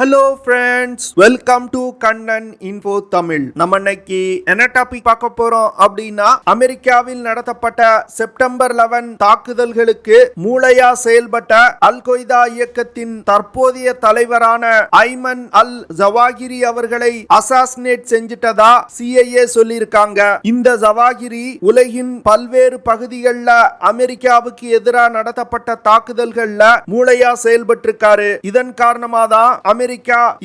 Hello friends, welcome to Kannan info Tamil. நம்ம இன்னைக்கு என்ன டாபிக் பார்க்க போறோம் அப்படின்னா, அமெரிக்காவில் நடத்தப்பட்ட செப்டம்பர் 11 தாக்குதல்களுக்கு மூளையா செயல்பட்ட அல் கொய்தா இயக்கத்தின் தற்போதைய தலைவரான ஐமன் அல் ஜவாகிரி அவர்களை அசாசினேட் செஞ்சிட்டதா CIA சொல்லியிருக்காங்க. இந்த ஜவாகிரி உலகின் பல்வேறு பகுதிகளில் அமெரிக்காவுக்கு எதிராக நடத்தப்பட்ட தாக்குதல்கள்ல மூளையா செயல்பட்டிருக்காரு. இதன் காரணமா தான் அமெரிக்கா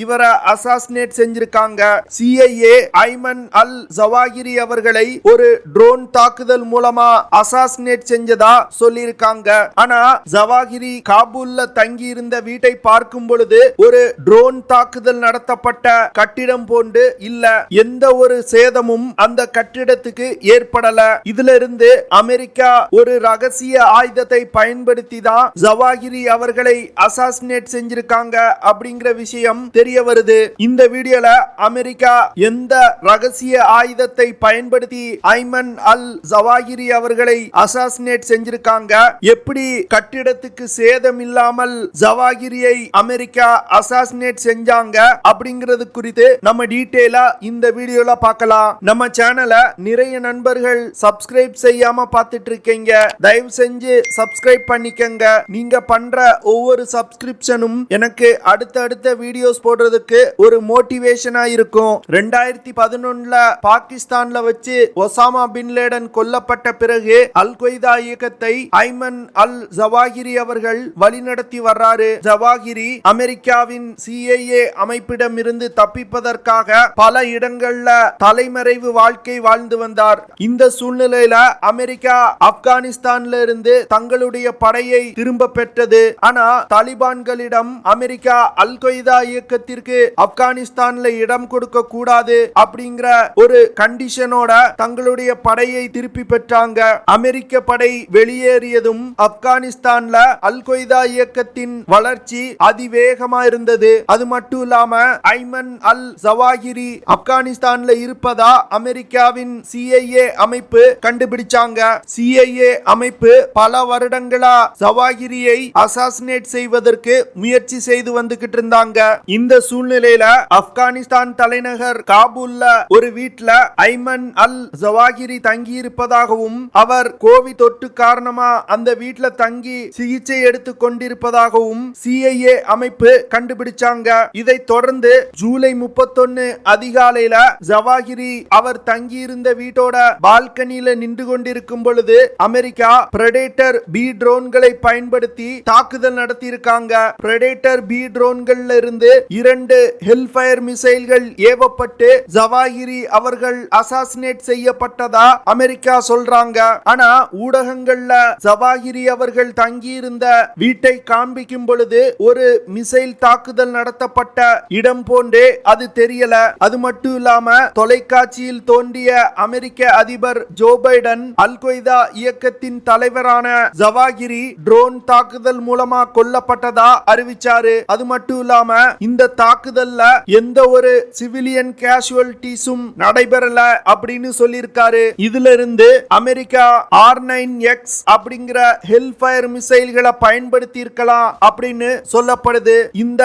இவரை அசாசினேட் செஞ்சிருக்காங்க. CIA ஐமன் அல் ஜவாகிரி அவர்களை ஒரு ட்ரோன் தாக்குதல் மூலமா அசாசினேட் செஞ்சதா சொல்லியிருக்காங்க. ஆனா ஜவாகிரி காபூல்ல தங்கி இருந்த வீட்டை பார்க்கும் பொழுது ஒரு ட்ரோன் தாக்குதல் நடத்தப்பட்ட கட்டிடம் போன்று இல்ல, எந்த ஒரு சேதமும் அந்த கட்டிடத்துக்கு ஏற்படல. இதுல இருந்து அமெரிக்கா ஒரு ரகசிய ஆயுதத்தை பயன்படுத்தி தான் ஜவாகிரி அவர்களை அசாசினேட் செஞ்சிருக்காங்க அப்படிங்கிற விஷயம் தெரிய வருது. இந்த வீடியோல அமெரிக்கா எந்த ரகசிய ஆயுதத்தை பயன்படுத்தி ஐமன் அல் ஜவாகிரி அவர்களை அசாசினேட் செஞ்சிருக்காங்க, எப்படி கட்டிடத்துக்கு சேதம் இல்லாமல் ஜவாகிரியை அமெரிக்கா அசாசினேட் செஞ்சாங்க அப்படிங்கிறது குறித்து நம்ம டீடைலா இந்த வீடியோல பார்க்கலாம். நம்ம சேனலை நிறைய நண்பர்கள் சப்ஸ்கிரைப் செய்யாம பார்த்துட்டு இருக்கீங்க. தயவு செஞ்சு சப்ஸ்கிரைப் பண்ணிக்கங்க. நீங்க பண்ற ஒவ்வொரு சப்ஸ்கிரிப்ஷனும் எனக்கு அடுத்த வீடியோஸ் போடுறதுக்கு ஒரு மோட்டிவேஷனா இருக்கும். 2011 பாகிஸ்தான்ல வச்சு ஒசாமா பின் லேடன் கொல்லப்பட்ட பிறகு அல் கொய்தா இயக்கத்தை ஐமன் அல் ஜவாகிரி அவர்கள் வழிநடத்தி வர்றாரு. ஜவாகிரி அமெரிக்காவின் CIA அமைப்பிடம் இருந்து தப்பிப்பதற்காக பல இடங்கள்ல தலைமறைவு வாழ்க்கை வாழ்ந்து வந்தார். இந்த சூழ்நிலையில அமெரிக்கா ஆப்கானிஸ்தான்ல இருந்து தங்களுடைய படையை திரும்ப பெற்றது. ஆனா தாலிபான்களிடம் அமெரிக்கா அல் கொய்தா இயக்கத்திற்கு ஆப்கானிஸ்தான்ல இடம் கொடுக்க கூடாது அப்படிங்கிற ஒரு கண்டிஷனோட தங்களுடைய படையை திருப்பி பெற்றாங்க. அமெரிக்க படை வெளியேறியதும் ஆப்கானிஸ்தான்ல அல் கொய்தா இயக்கத்தின் வளர்ச்சி அதிவேகமா இருந்தது. அது மட்டும் இல்லாம ஐமன் அல் ஜவாகிரி ஆப்கானிஸ்தான்ல இருப்பதா அமெரிக்காவின் CIA அமைப்பு கண்டுபிடிச்சாங்க. CIA அமைப்பு பல வருடங்களா ஜவாகிரியை அசாசினேட் செய்வதற்கு முயற்சி செய்து வந்துகிட்டு இருந்தாங்க. இந்த சூழ்நிலையில ஆப்கானிஸ்தான் தலைநகர் காபூல்ல ஒரு வீட்ல ஐமன் அல் ஜவாகிரி தங்கி இருப்பதாகவும் அவர் கோவிட் தொற்று காரணமா அந்த வீட்ல தங்கி சிகிச்சை எடுத்துக் கொண்டிருப்பதாகவும் CIA அமைப்பு கண்டுபிடிச்சாங்க. இதை தொடர்ந்து ஜூலை 31 அதிகாலையில ஜவாகிரி அவர் தங்கி இருந்த வீட்டோட பால்கனியில நின்று கொண்டிருக்கும் பொழுது அமெரிக்கா பிரெடேட்டர் B ட்ரோன்களை பயன்படுத்தி தாக்குதல் நடத்தி இருக்காங்க. பிரெடேட்டர் B ட்ரோன்கள்ல இருந்து 2 ஹெல்ஃபயர் மிசைல்கள் ஏவப்பட்டு ஜவாகிரி அவர்கள் அசாசினேட் செய்யப்பட்டதா அமெரிக்கா சொல்றாங்க. ஆனா ஊடகங்கள்ல ஜவாகிரி அவர்கள் தங்கியிருந்த வீட்டை காண்பிக்கும் பொழுது ஒரு மிசைல் தாக்குதல் நடத்தப்பட்ட இடம் போன்றே அது தெரியல. அது மட்டும் இல்லாம தொலைக்காட்சியில் தோன்றிய அமெரிக்க அதிபர் ஜோ பைடன் அல் கொய்தா இயக்கத்தின் தலைவரான ஜவாகிரி ட்ரோன் தாக்குதல் மூலமா கொல்லப்பட்டதா அறிவிச்சாரு. அது மட்டும் இல்லாம இந்த தாக்குதல்ல எந்த ஒரு சிவிலியன் கேஷுவல்டிஸும் நடைபெறல அப்படின்னு சொல்லியிருக்காரு. இதுல இருந்து அமெரிக்கா R9X அப்படிங்கிற ஹெல்ஃபயர் மிசைல்களை பயன்படுத்தி இருக்கலாம் அப்படின்னு சொல்லப்படுது. இந்த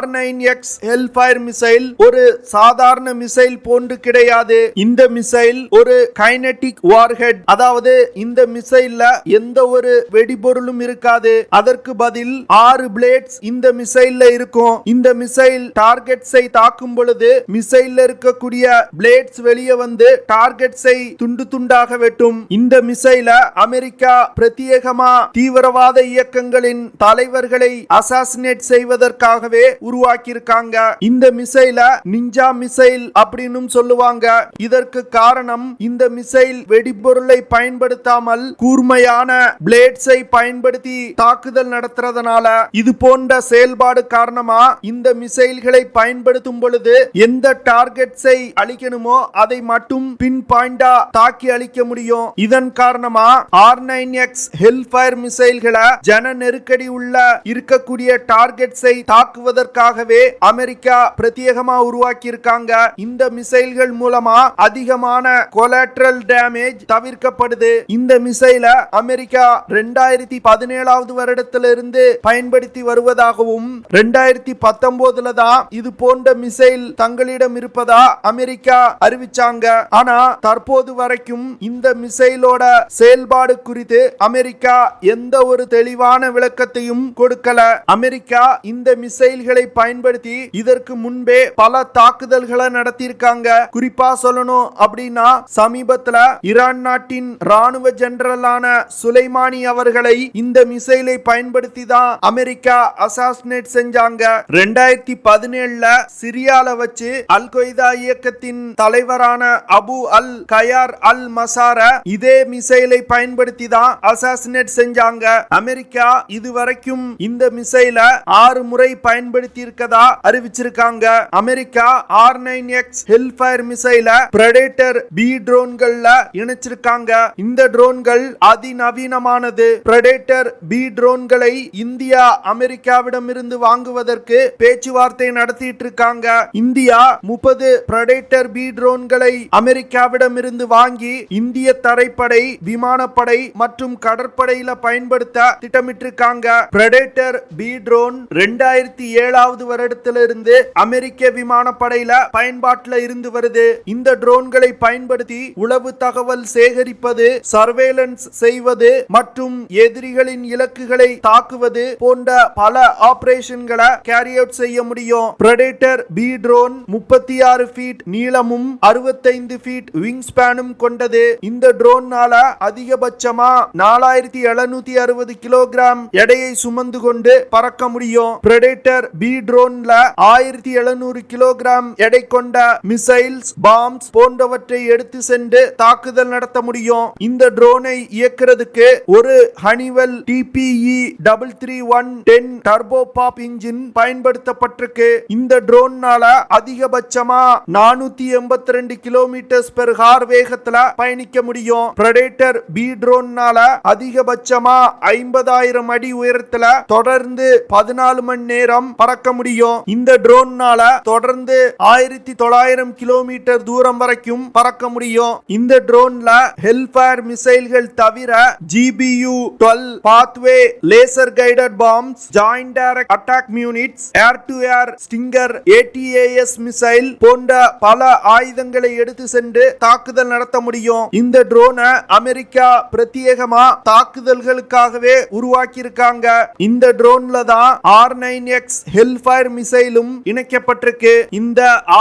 R9X ஹெல்ஃபயர் மிசைல் ஒரு சாதாரண மிசைல் போன்று கிடையாது. இந்த மிசைல் ஒரு கைனடிக் வார்ஹெட், அதாவது இந்த மிசைல்ல எந்த ஒரு வெடிபொருளும் இருக்காது. அதற்கு பதில் 6 பிளேட்ஸ் இந்த மிசைல்ல இருக்கும். இந்த மிசைல் டார்கெட்ஸை தாக்கும் பொழுது மிசைல்ல இருக்கக்கூடிய பிளேட்ஸ் வெளியே வந்து டார்கெட்ஸை துண்டு துண்டாக வெட்டும். இந்த மிசைல அமெரிக்கா பிரத்யேகமா தீவிரவாத இயக்கங்களின் தலைவர்களை அசாசினேட் செய்வதற்காகவே உருவாக்கி இருக்காங்க. இந்த மிசைல நிஞ்சா மிசைல் அப்படின்னு சொல்லுவாங்க. இதற்கு காரணம் இந்த மிசைல் வெடிபொருளை பயன்படுத்தாமல் கூர்மையான பிளேட்ஸை பயன்படுத்தி தாக்குதல் நடத்துறதுனால. இது போன்ற செயல்பாடு காரணமா இந்த மிசைல்களை பயன்படுத்தும் பொழுது எந்த டார்கெட்ஸை அழிக்கணுமோ அதை மட்டும் பின் பாயிண்டா தாக்கி அழிக்க முடியும். இதன் காரணமா R9X ஹெல்ஃபயர் மிசைல்களை ஜன நெருக்கடி உள்ள இருக்கக்கூடிய டார்கெட்ஸை தாக்குவதற்காகவே அமெரிக்கா பிரத்யேகமா உருவாக்கி இருக்காங்க. இந்த மிசைல்கள் மூலமா அதிகமான கொலாட்ரல் டேமேஜ் தவிர்க்கப்படுது. இந்த மிசைல அமெரிக்கா 2017 வருடத்திலிருந்து பயன்படுத்தி வருவதாகவும் 2019 2019 தான் இது போன்ற மிசைல் தங்களிடம் இருப்பதா அமெரிக்கா அறிவிச்சாங்க. ஆனா தற்போது வரைக்கும் இந்த மிசைலோட செயல்பாடு குறித்து அமெரிக்கா எந்த ஒரு தெளிவான விளக்கத்தையும் கொடுக்கல. அமெரிக்கா இந்த மிசைல்களை பயன்படுத்தி இதற்கு முன்பே பல தாக்குதல்களை நடத்தியிருக்காங்க. குறிப்பா சொல்லணும் அப்படின்னா சமீபத்துல ஈரான் நாட்டின் ராணுவ ஜெனரலான சுலைமானி அவர்களை இந்த மிசைலை பயன்படுத்தி தான் அமெரிக்கா அசாசினேட் செஞ்சாங்க. 2017 சிரியால வச்சு அல் கொய்தா இயக்கத்தின் தலைவரான அபு அல் கயார் அல் மசார இதே மிசைலை பயன்படுத்தி தான் அசாசினேட் செஞ்சாங்க. அமெரிக்கா இதுவரைக்கும் இந்த மிசைல 6 முறை பயன்படுத்தி இருக்கதா அறிவிச்சிருக்காங்க. அமெரிக்கா R9X hellfire மிசைல பிரெடேட்டர் B ட்ரோன்கள்ல இணைச்சிருக்காங்க. இந்த ட்ரோன்கள் அதிநவீனமானது. பிரெடேட்டர் B ட்ரோன்களை இந்தியா அமெரிக்காவிடம் இருந்து வாங்குவதற்கு பேச்சுவார்த்தை நடத்திட்டு இருக்காங்க. இந்தியா 30 பிரெடேட்டர் B ட்ரோன்களை அமெரிக்காவிடம் இருந்து வாங்கி இந்திய தரைப்படை, விமானப்படை மற்றும் கடற்படையில பயன்படுத்த திட்டமிட்டிருக்காங்க. பிரெடேட்டர் B ட்ரோன் 2007 வருடத்திலிருந்து அமெரிக்க விமானப்படையில பயன்பாட்டில் இருந்து வருது. இந்த ட்ரோன்களை பயன்படுத்தி உளவு தகவல் சேகரிப்பது, சர்வேலன்ஸ் செய்வது மற்றும் எதிரிகளின் இலக்குகளை தாக்குவது போன்ற பல ஆபரேஷன்களை கேரி அவுட் செய்ய முடியும். பிரெடேட்டர் B ட்ரோன் 36 ஃபீட் நீளமும் 65 ஃபீட் விங் ஸ்பேனும் கொண்டது. இந்த ட்ரோன்னால அதிகபட்சமா 4760 கிலோகிராம் எடையை சுமந்து கொண்டு பறக்க முடியும். பிரெடேட்டர் B ட்ரோன்ல 1700 கிலோகிராம் எடை கொண்ட மிசைல்ஸ், பாம்ஸ் போன்றவற்றை எடுத்து சென்று தாக்குதல் நடத்த முடியும். இந்த ட்ரோனை இயக்குறதுக்கு ஒரு Honeywell TPE 33110 turboprop engine பயன்படுத்தப்பட்டிருக்கு. இந்த ட்ரோன்னால அதிகபட்சமா 482 கிலோமீட்டர்ஸ் பெர் ஹார் வேகத்துல பயணிக்க முடியும். பிரெடேட்டர் B ட்ரோன்னால அதிகபட்சமா 50,000 அடி உயரத்துல தொடர்ந்து 14 மணி நேரம் பறக்க முடியும். இந்த ட்ரோன்னால தொடர்ந்து 1900 கிலோமீட்டர் தூரம் வரைக்கும் பறக்க முடியும். இந்த ட்ரோன்ல ஹெல்ஃபயர் மிசைல்கள் தவிர GBU-12 Paveway laser guided bombs, joint direct attack units, air to air Stinger ATAS missile போன்ற பல ஆயுதங்களை எடுத்து சென்று தாக்குதல் நடத்த முடியும். இந்த ட்ரோனை அமெரிக்கா பிரத்யேகமா தாக்குதல்களுக்காகவே உருவாக்கி இருக்காங்க. இந்த ட்ரோன்ல தான் R9X hellfire மிசைலும் இணைக்கப்பட்டிருக்கு. இந்த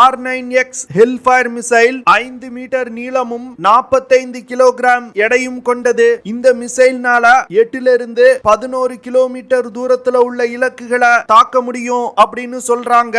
R9X hellfire மிசைல் 5 மீட்டர் நீளமும் 45 கிலோகிராம் எடையும் கொண்டது. இந்த மிசைல்னால 8 இருந்து 11 கிலோமீட்டர் தூரத்துல உள்ள இலக்குகளை தாக்க முடியும் அப்படின்னு சொல்றாங்க.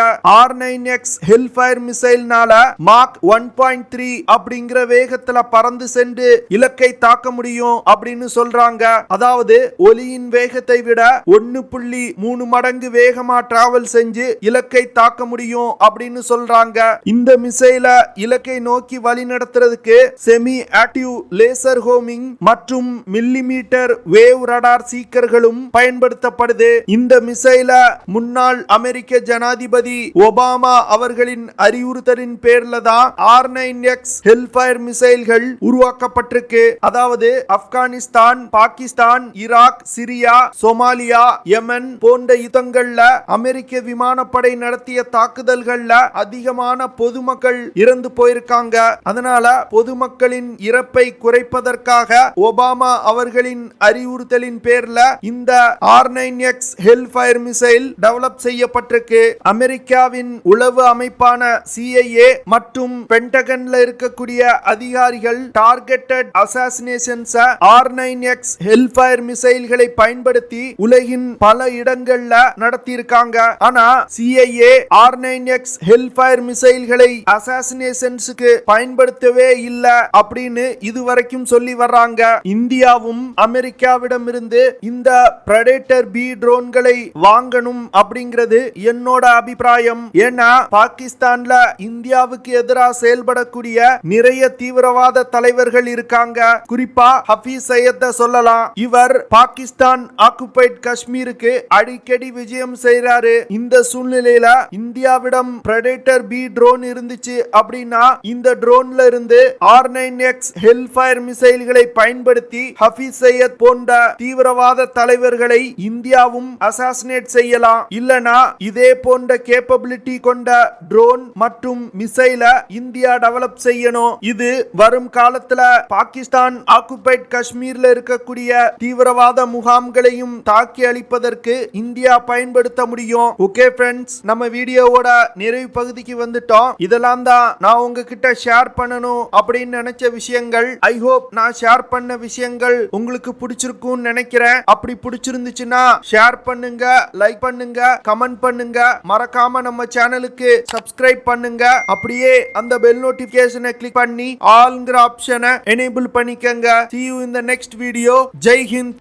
R9X hellfire மிசைல்னால மாக் 1.3 அப்படிங்கிற வேகத்துல பறந்து சென்று இலக்கை தாக்க முடியும் அப்படின்னு சொல்றாங்க. அதாவது ஒலியின் வேகத்தை விட 1.3 மடங்கு வேகமா டிராவல் செஞ்சு இலக்கை தாக்க முடியும் அப்படின்னு சொல்றாங்க. இந்த மிசைல இலக்கை நோக்கி வழி நடத்துறதுக்கு செமி ஆக்டிவ் லேசர் ஹோமிங் மற்றும் மில்லிமீட்டர் வேவ் ரடார் சீக்கர்களும் பயன்படுத்தப்படுது. இந்த மிசைல முன்னாள் அமெரிக்க ஜனாதிபதி ஒபாமா அவர்களின் அறிவுறுத்தலின் பேர்ல தான் R9X hellfire மிசைல்கள் உருவாக்கப்பட்டிருக்கு. அதாவது Afghanistan, Pakistan, Iraq, Syria, Somalia, Yemen போன்ற யுத்தங்கள்ல அமெரிக்க விமானப்படை நடத்திய தாக்குதல்கள்ல அதிகமான பொதுமக்கள் இறந்து போயிருக்காங்க. அதனால பொதுமக்களின் இறப்பை குறைப்பதற்காக ஒபாமா அவர்களின் அறிவுறுத்தலின் பேர்ல இந்த R9X hellfire மிசைல் டெவலப் செய்யப்பட்டிருக்கு. அமெரிக்காவின் உளவு அமைப்பான CIA மற்றும் பென்டகன்ல இருக்கக்கூடிய அதிகாரிகள் டார்கெட்டட் அசாசினேஷன்ஸ் R9X hellfire மிசைல்களை பயன்படுத்தி உலகின் பல இடங்கள்ல நடத்தி இருக்காங்க. ஆனா CIA R9X hellfire மிசைல்களை அசாசினேஷன்ஸ்க்கு பயன்படுத்தவே இல்ல அப்படின்னு இதுவரைக்கும் சொல்லி வர்றாங்க. இந்தியாவும் அமெரிக்காவிடம் இருந்து இந்த பிரெடேட்டர் B ட்ரோன்களை வாங்கணும் அப்படிங்கிறது என்னோட அபிப்பிராயம். ஏன்னா பாகிஸ்தான்ல இந்தியாவுக்கு எதிராக செயல்படக்கூடிய நிறைய தீவிரவாத தலைவர்கள் இருக்காங்க. குறிப்பா ஹபீஸ் சையத்தை சொல்லலாம். இவர் பாகிஸ்தான் ஆக்குபைட் காஷ்மீருக்கு அடிக்கடி விஜயம் செய்றாரு. இந்த சூழ்நிலையில இந்தியாவிடம் பிரெடேட்டர் B ட்ரோன் இருந்துச்சு அப்படின்னா இந்த ட்ரோன்ல இருந்து R9X hellfire மிசைல்களை பயன்படுத்தி ஹபீஸ் சையத் போன்ற தீவிரவாத தலைவர்களை இந்தியாவும் அசாசினேட் செய்யலாம். இல்லனா ஏன்னா இதே போன்ற கேப்பபிலிட்டி கொண்ட ட்ரோன் மற்றும் மிசைல இந்தியா டெவலப் செய்யணும். இது வரும் காலத்துல பாகிஸ்தான் ஆக்குபைட் காஷ்மீர்ல இருக்கக்கூடிய தீவிரவாத முகாம்களையும் தாக்கி அழிப்பதற்கு இந்தியா பயன்படுத்த முடியும். ஓகே ஃப்ரெண்ட்ஸ், நம்ம வீடியோவோட நிறைவு பகுதிக்கு வந்துட்டோம். இதெல்லாம் தான் நான் உங்ககிட்ட ஷேர் பண்ணணும் அப்படின்னு நினைச்ச விஷயங்கள். ஐ ஹோப் நான் ஷேர் பண்ண விஷயங்கள் உங்களுக்கு பிடிச்சிருக்கும்னு நினைக்கிறேன். அப்படி பிடிச்சிருந்துச்சுன்னா ஷேர் பண்ணுங்க, லைக் பண்ணுங்க, கமெண்ட் பண்ணுங்க. மறக்காம நம்ம சேனலுக்கு சப்ஸ்கிரைப் பண்ணுங்க. அப்படியே அந்த பெல் நோட்டிபிகேஷனை கிளிக் பண்ணி ஆல்ங்கிற ஆப்ஷனை எனேபிள் பண்ணிக்கங்க. See you in the next video. Jai Hind.